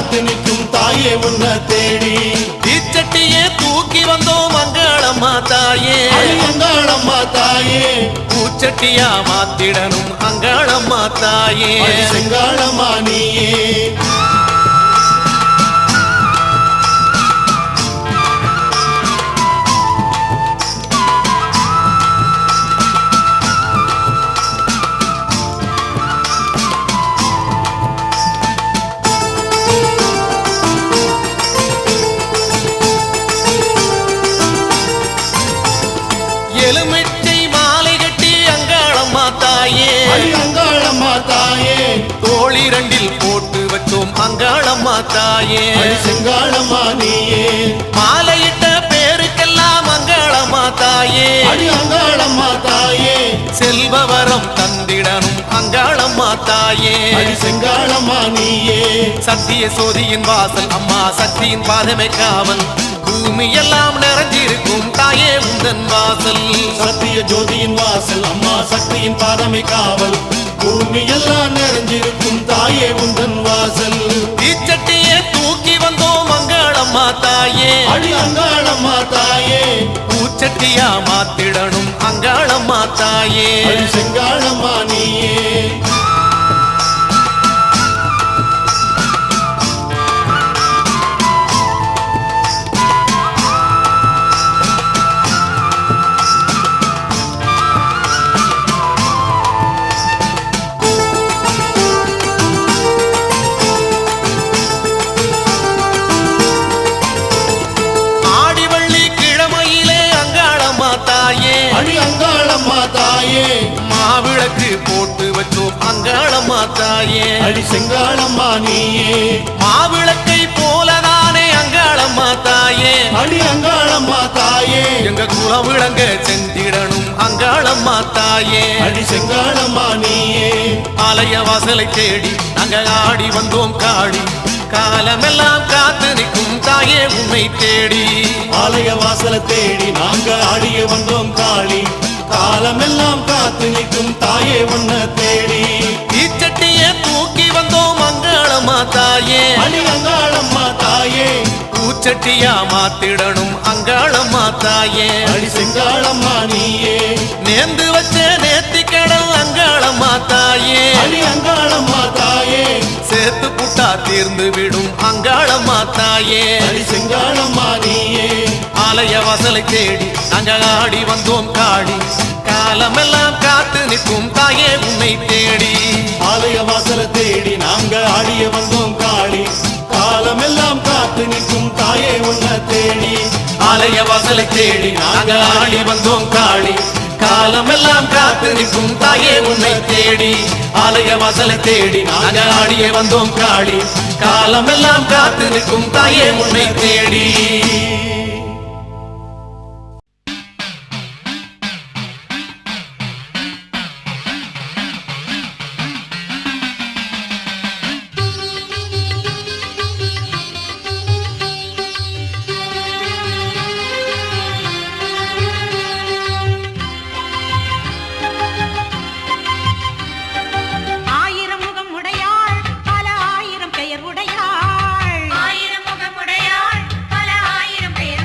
காத்து நிற்கும் தாயே உன்னை தேடி தீச்சட்டியே தூக்கி வந்தோம் அங்காளம்மா தாயே அங்காளம்மா தாயே பூச்சட்டியா மாத்திடனும் அங்காளம்மா தாயே செங்காளம்மா நீயே எலுமிச்சை மாலை கட்டி அங்காளம்மா தாயே அங்காளம்மா தாயே தோழி இரண்டில் போட்டு வச்சோம் அங்காளம்மா தாயே செங்காளம்மா நீயே மாலையிட்ட பேருக்கெல்லாம் அங்காளம்மா தாயே அங்காளம்மா தாயே செல்வவரம் தந்திடனும் அங்காளம்மா தாயே செங்காளம்மா நீயே சத்திய சோதியின் வாசல் அம்மா சக்தியின் பாதமை காவல் பூமி எல்லாம் நிறைஞ்சிருக்கும் தாயே உந்தன் வாசல் சத்திய ஜோதியின் வாசல் அம்மா சக்தியின் பாதமை காவல் பூமி எல்லாம் நிறைஞ்சிருக்கும் தாயே உந்தன் வாசல் தீச்சட்டியே தூக்கி வந்தோம் அங்காளம்மா தாயே அங்காளம்மா தாயே பூச்சட்டியா மாத்திடனும் அங்காளம்மா தாயே செங்காளம்மா நீயே அங்காளம்மா தாயே மாவிளக்கு போட்டு வச்சோம் அங்காளம்மா தாயே செங்காளம்மா நீயே மாவிளக்கை போலதானே அங்காளம்மா தாயே அங்காளம்மா தாயே எங்க குலம் விளங்க செஞ்சிடனும் அங்காளம்மா தாயே செங்காளம்மா நீயே ஆலய வாசலை தேடி நாங்க ஆடி வந்தோம் காடி காலமெல்லாம் காத்து நிற்கும் தாயே உன்னை தேடி ஆலய வாசலை தேடி நாங்க ஆடிய வந்தோம் காளி காலமெல்லாம் காத்து நிற்கும் தாயே உன்னை தேடி தீச்சட்டியே தூக்கி வந்தோம் அங்காளம்மா தாயே அங்காளம்மா தாயே பூச்சட்டியா மாத்திடனும் அங்காளம்மா தாயே செங்காளம்மா நீயே நேர்ந்து வச்ச நேர்த்தி கடல் அங்காளம்மா தாயே அங்காளம்மா தாயே சேர்த்து புட்டா தீர்ந்து விடும் அங்காளம்மா தாயே செங்காளம்மா நீயே ஆலய வாசலை தேடி நாங்க ஆடி வந்தோம் காடி காலமெல்லாம் காத்து நிற்கும் தாயே உன்னை தேடி ஆலய வாசலை தேடி நாங்க ஆடிய வந்தோம் காளி காலமெல்லாம் காத்து நிற்கும் தாயே உன்னை தேடி ஆலய வாசலை தேடி நாங்க ஆடி வந்தோம் காடி காலமெல்லாம் காத்து நிற்கும் தாயே உன்னை தேடி ஆலய வாசலை தேடி நாங்க ஆடிய வந்தோம் காடி காலமெல்லாம் காத்து நிற்கும் தாயே உன்னை தேடி ஆயிரம் முகமுடையாள் பல ஆயிரம் பெயர்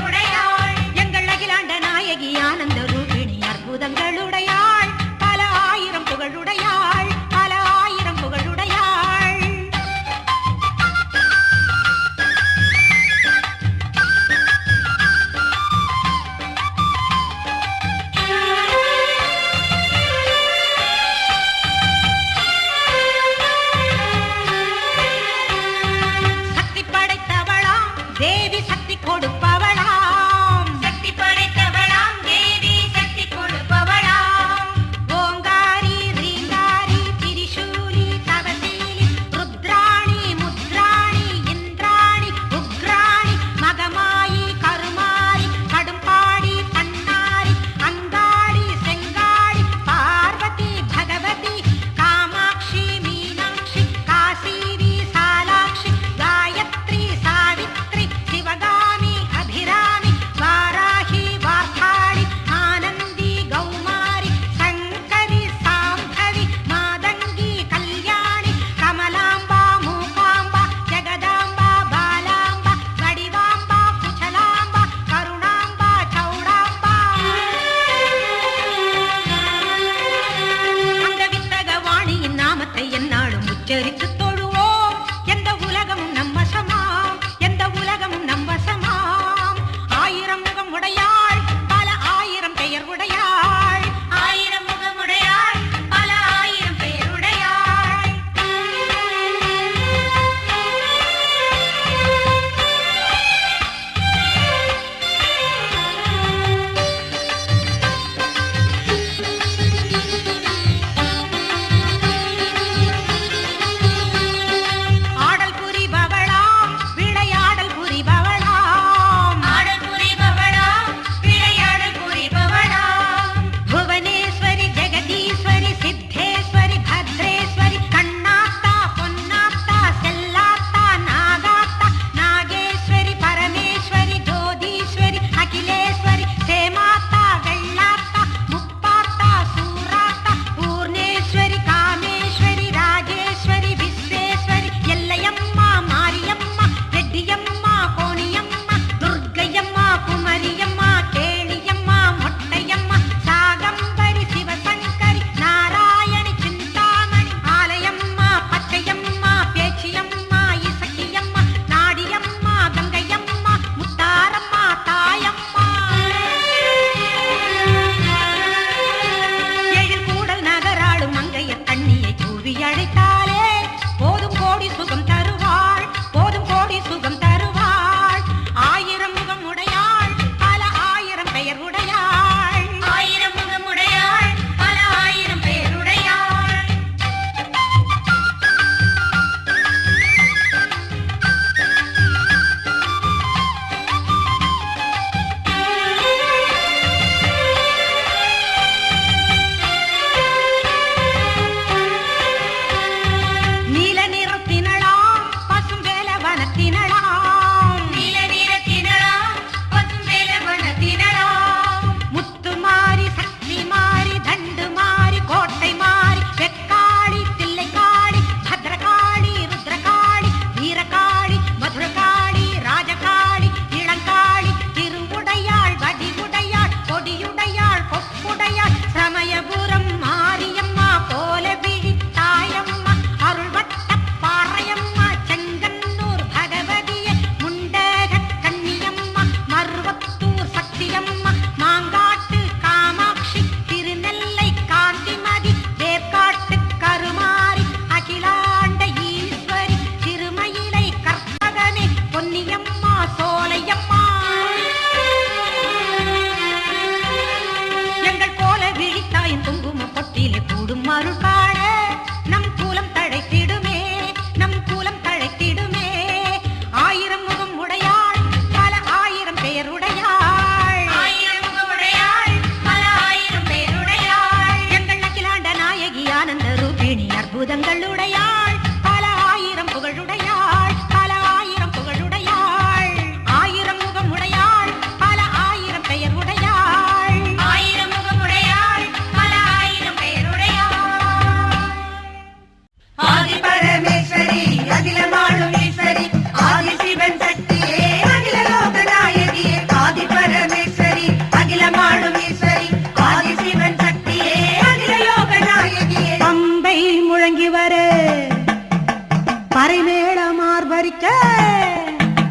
மார்பரிக்க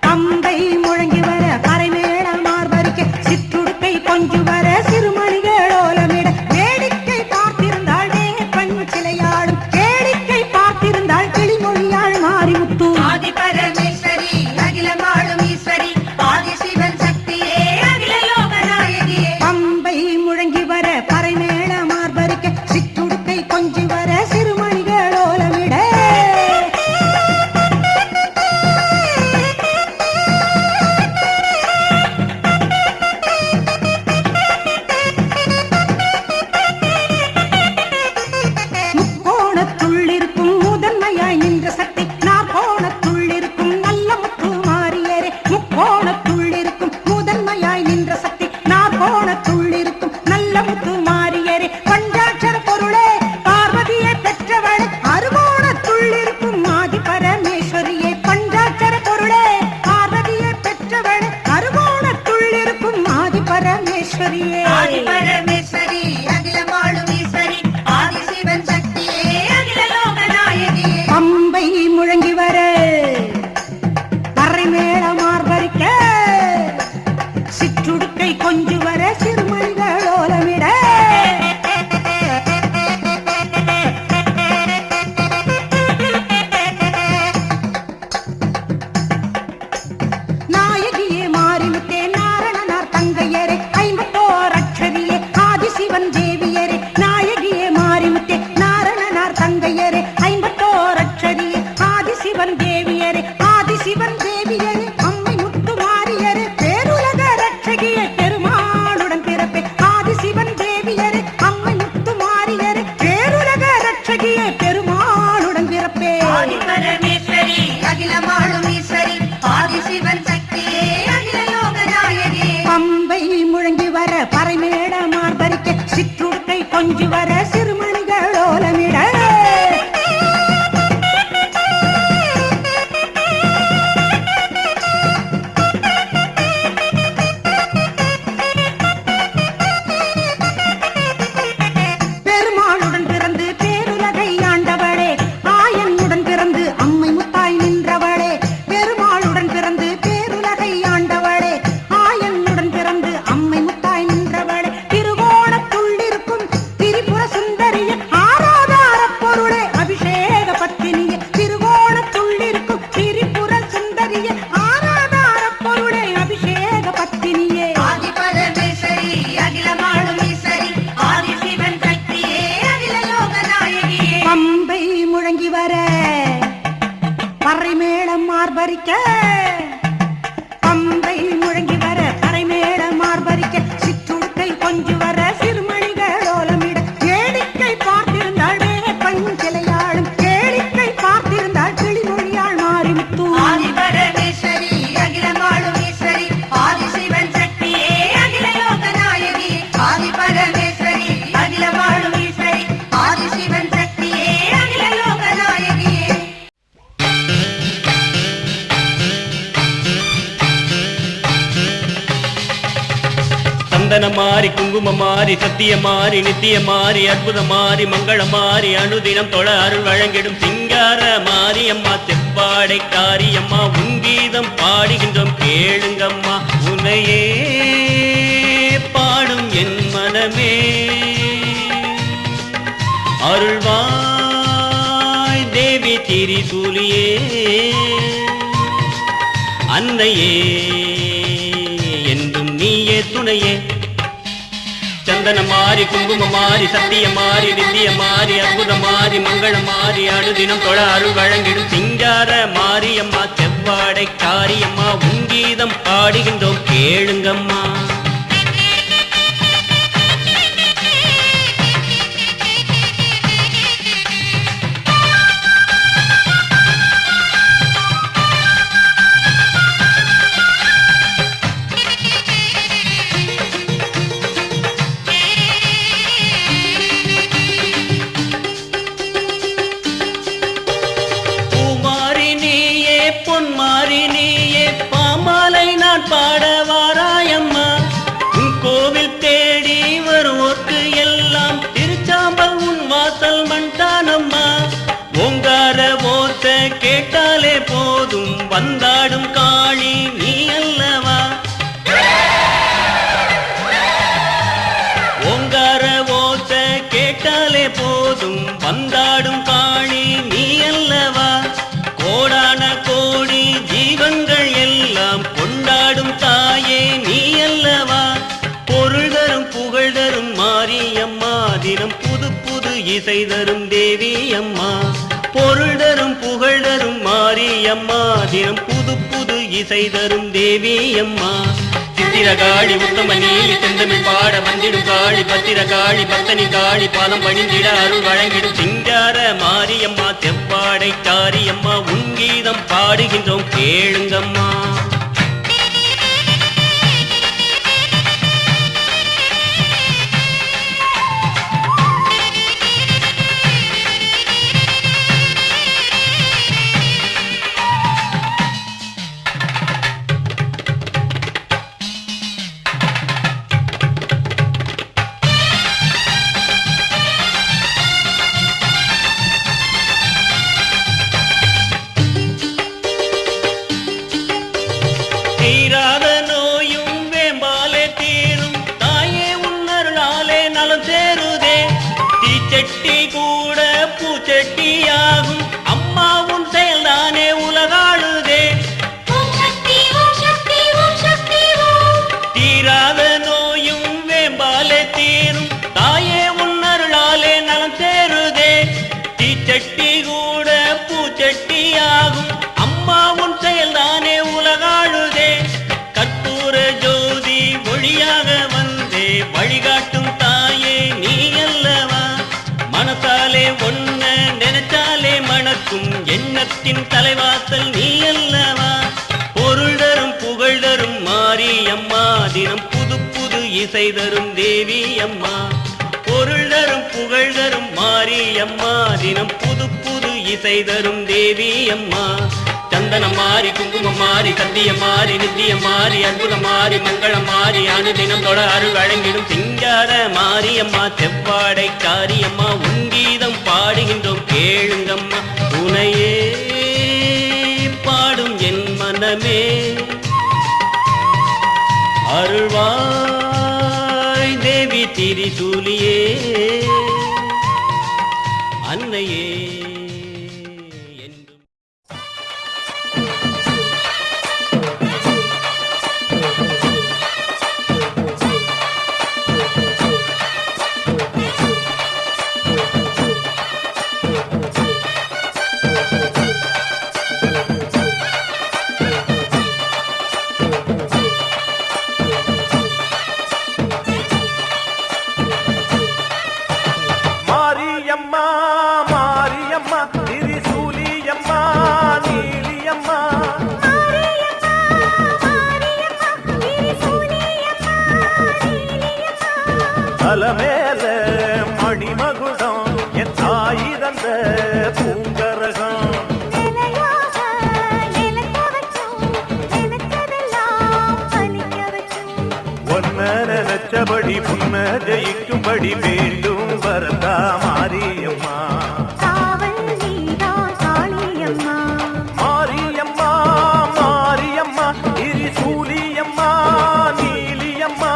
பம்பை முழங்கி வர பறைமேள மார்பரிக்க சிற்றுடுக்கை கொஞ்சு வர சிறுமணிகள் ஓலமிட வேடிக்கை பார்த்திருந்தாள் வேப்பன் சிலையாடும் வேடிக்கை பார்த்திருந்தாள் கிளிமொழியாள் மாரிமுத்து ஆதி பரமேஸ்வரி அகிலமாளும் ஈஸ்வரி ஆதி சிவன் சக்தியே அகில லோகநாயகியே பம்பை முழங்கி வர பறைமேள மார்பரிக்க சிற்றுடுக்கை கொஞ்சி வர சிறுமணிகள் ஓலமிட முக்கோணத்துள்ளிருக்கும் முதன்மையாய் நின்ற சக்தி நாற்கோணத்துள்ளிருக்கும் நல்ல முத்து மாறியரே முக்கோணத்துள்ளிருக்கும் முதன்மையாய் நின்ற சக்தி நாற்கோணத்துள்ளிருக்கும் நல்ல முத்து மாறியரே பஞ்சாட்சர பொருளே பார்வதியை பெற்றவளே அறுகோணத்துள்ளிருக்கும் ஆதி பரமேஸ்வரியே பஞ்சாட்சர பொருளே பார்வதியை பெற்றவளே அறுகோணத்துள்ளிருக்கும் ஆதி பரமேஸ்வரியே ஆதி பரமேஸ்வரி அகிலமாளும் ஈஸ்வரி ஆதி சிவன் சக்தியே அகில லோகநாயகியே பம்பை முழங்கி வர பறைமேள மார்பரிக்க சிற்றுடுக்கை கொஞ்சு வர சிறுமணிகள் ஓலமிட நாயகியே மாறிமுத்தே நாரணனார் தங்கையரே ஐம்பத்தோர் அட்சரியே ஆதிசிவன் தேவியரே நாயகியே மாறிமுத்தே நாரணனார் தங்கையரே ஐம்பத்தோர் அட்சரியே ஆதிசிவன் தேவியரே ஆதிசிவன் தேவியரே அம்மை முத்து மாறியரே பேருலக ரட்சகியே பெருமாளுடன் பிறப்பே ஆதிசிவன் தேவியரே அம்மை முத்து மாறியரே பேருலக ரட்சகியே பெருமாளுடன் பிறப்பே ஆதி பரமேஸ்வரி அகிலமாளும் ஈஸ்வரி ஆதி சிவன் சக்தியே அகில லோகநாயகியே பம்பை முழங்கி வர பறைமேள மார்பரிக்க சிற்றுடுக்கை கொஞ்சு வர சிறுமணிகள் ஓலமிட பெருமாளுடன் பிறந்து பேருலகை ஆண்டவளே ஆயனுடன் பிறந்து அம்மை முத்தாய் நின்றவளே பெருமாளுடன் பிறந்து பேருலகை ஆண்டவளே ஆயனுடன் பிறந்து அம்மை முத்தாய் நின்றவளே திருவோணத்துள்ளிருக்கும் திரிபுர சுந்தரிய ஆராதார பொருளே அபிஷேக பத்தினியே திருவோணத்துள்ளிருக்கும் திரிபுர சுந்தரிய ஆராதார பொருளே அபிஷேக பத்தினியே ஆதி பரமேஸ்வரி அகிலமாளும் ஈஸ்வரி ஆதி சிவன் சக்தியே அகில லோகநாயகியே பம்பை முழங்கி வர பறைமேளம் மார்பரிக்க பம்பை முழங்கி வர பறைமேளம் மார்பரிக்க சிற்றுடுக்கை கொஞ்சு வர சிறுமணிகள் ஓலமிட வேடிக்கை பார்த்திருந்தாள் வேப்பன் சிலையாளும் வேடிக்கை பார்த்திருந்தாள் கிளிமொழியாள் மாரிமுத்து ஆதி பரமேஸ்வரி அகிலமாளும் ஈஸ்வரி ஆதி சிவன் சக்தியே அகில லோகநாயகியே ஆதி பரமேஸ்வரி அகிலமாளும் ஈஸ்வரி ஆதி சிவன் சக்தியே அகில லோகநாயகியே சந்தன மாறி குங்குமம் மாறி சத்திய மாறி நித்திய மாறி அற்புத மாறி மங்கள மாறி அனுதினம் தொழ அருள் வழங்கிடும் சிங்கார மாரியம்மா செவ்வாடை காரியம்மா உங்கீதம் பாடுகின்றோம் கேளுங்கம்மா உன்னையே பாடும் என் மனமே அருள்வாய் தேவி திரிசூலியே அன்னையே என்றும் நீயே துணையே சந்தன மாறி குங்கும மாறி சத்திய மாறி நித்திய மாறி அற்புத மாறி மங்கள மாறி அனுதினம் தொழ அருள் வழங்கிடும் சிங்கார மாரியம்மா செவ்வாடை காரியம்மா உங்கீதம் பாடுகின்றோம் கேளுங்கம்மா கேட்டாலே போதும் வந்தாடும் காளி நீ அல்லவா ஓங்கார ஓச கேட்டாலே போதும் வந்தாடும் காளி நீ அல்லவா கோடான கோடி ஜீவன்கள் எல்லாம் கொண்டாடும் தாயே நீ அல்லவா பொருள் தரும் புகழ் தரும் மாரியம்மா தினம் புது புது இசை தரும் தேவி அம்மா பொருள் தரும் புகழ் தரும் மாரியம்மா தினம் புது புது இசை தரும் தேவி அம்மா சித்திரகாளி உத்தம நீலி செந்தமிழ் பாட வந்திடும் காளி பத்திரகாளி பக்தனி காளி பாதம் பணிந்திட அருள் வழங்கிடும் சிங்கார மாரியம்மா செவ்வாடை காரியம்மா உன் கீதம் பாடுகின்றோம் கேளுங்கம்மா தீராத நோயும் வேம்பாலே தீரும் தாயே உன்னருளாலே நலம் சேருதே தீச்சட்டி கூட பூச்சட்டியாகும் அம்மா உன் செயல்தானே உலகாளுதே தீராத நோயும் வேம்பாலே தீரும் தாயே உன்னருளாலே நலம் சேருதே தீச்சட்டி கூட பூச்சட்டியாகும் அம்மா உன் செயல்தானே உலகாளுதே கற்பூர ஜோதி ஒளியாக வந்தே வழிகாட்டும் தாயே நீ அல்லவா மனசாலே ஒன்ன நினைச்சாலே மணக்கும் எண்ணத்தின் தலைவாசல் நீ அல்லவா பொருள் தரும் புகழ் தரும் மாரியம்மா தினம் புது புது இசை தரும் தேவி அம்மா பொருள் தரும் புகழ் தரும் மாரியம்மா தினம் புது புது இசை தரும் தேவி அம்மா சந்தனம் மாறி குங்குமம் மாறி சத்தியம் மாறி நித்தியம் மாறி அற்புதம் மாறி மங்களம் மாறி அனுதினம் தொட அருள் வழங்கிடும் சிங்கார மாரியம்மா செவ்வாடை காரியம்மா உன் கீதம் பாடுகின்றோம் கேளுங்கம்மா துணையே பாடும் என் மனமே அருள்வாய் தேவி திரிசூலியே அன்னையே என்றும் மாரியம்மா மாரியம்மா திரிசூலியம்மா நீலியம்மா தலமேல மணிமகுடம் என் தாய் தந்த பூங்கரகம் ஒன்ன நினைச்சபடி புன்ன ஜெயிக்கும்படி வேண்டும் வரதா மாரியம்மா மாரியம்மா மாரியம்மா திரிசூலியம்மா நீலியம்மா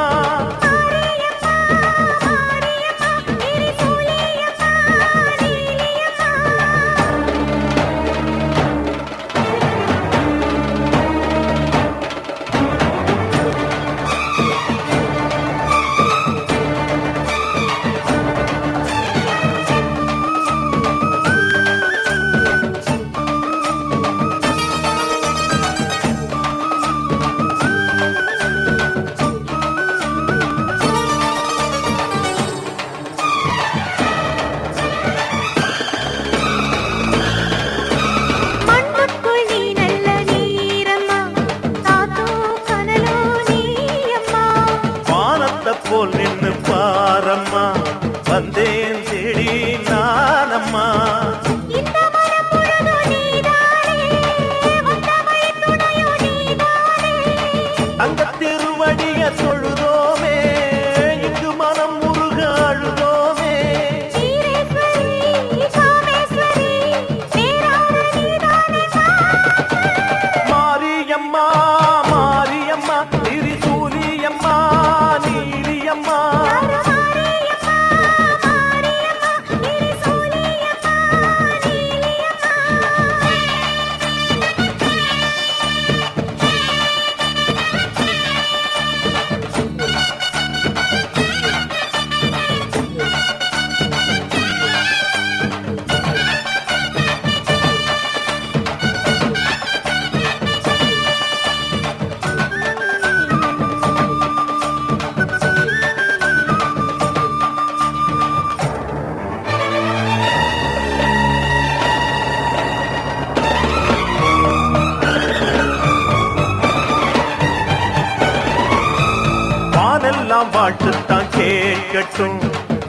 எல்லாம் வாழ்த்துத்தான் கேட்கட்டும்,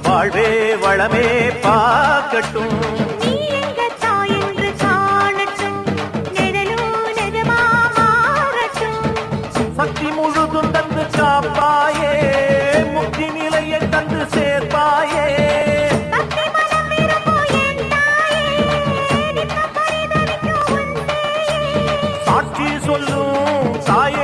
வாழ்வே வளமே பார்க்கட்டும். நீ எங்க தாய் என்று காணட்டும், நிழலும் நிஜமா மாறட்டும். சக்தி முழுதும் தந்து காப்பாயே, முக்தி நிலையை தந்து சேர்ப்பாயே. பக்தி மனம் விரும்பும் என் தாயே, நித்தம் பரிதவிக்கும் உன் சேயே. சாட்சி சொல்லும் தாயே